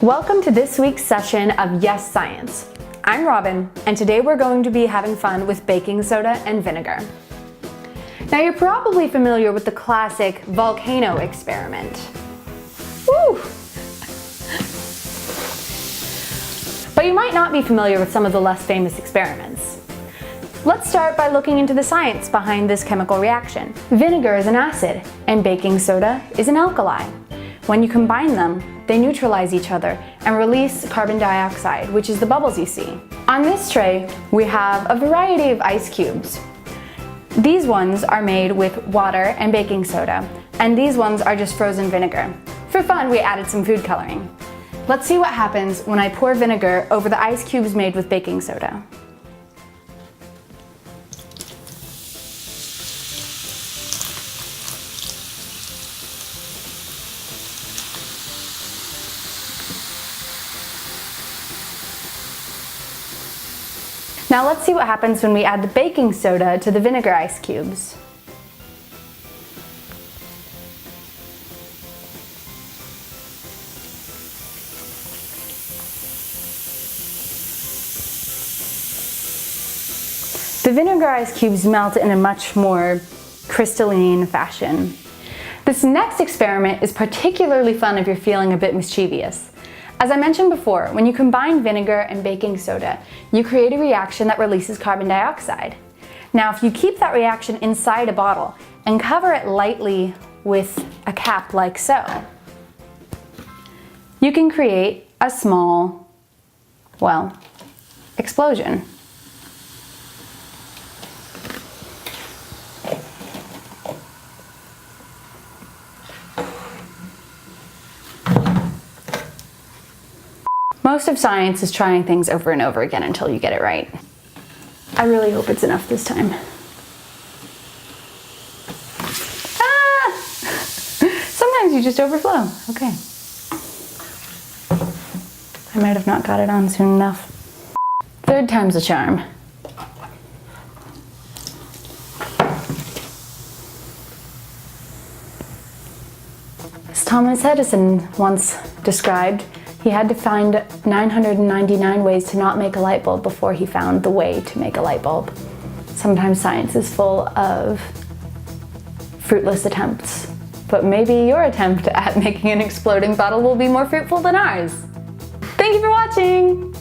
Welcome to this week's session of Yes Science. I'm Robyn, and today we're going to be having fun with baking soda and vinegar. Now you're probably familiar with the classic volcano experiment. Woo! But you might not be familiar with some of the less famous experiments. Let's start by looking into the science behind this chemical reaction. Vinegar is an acid, and baking soda is an alkali. When you combine them, they neutralize each other and release carbon dioxide, which is the bubbles you see. On this tray, we have a variety of ice cubes. These ones are made with water and baking soda, and these ones are just frozen vinegar. For fun, we added some food coloring. Let's see what happens when I pour vinegar over the ice cubes made with baking soda. Now let's see what happens when we add the baking soda to the vinegar ice cubes. The vinegar ice cubes melt in a much more crystalline fashion. This next experiment is particularly fun if you're feeling a bit mischievous. As I mentioned before, when you combine vinegar and baking soda, you create a reaction that releases carbon dioxide. Now, if you keep that reaction inside a bottle and cover it lightly with a cap like so, you can create a small, well, explosion. Most of science is trying things over and over again until you get it right. I really hope it's enough this time. Ah! Sometimes you just overflow. Okay. I might have not got it on soon enough. Third time's a charm. As Thomas Edison once described, he had to find 999 ways to not make a light bulb before he found the way to make a light bulb. Sometimes science is full of fruitless attempts, but maybe your attempt at making an exploding bottle will be more fruitful than ours. Thank you for watching!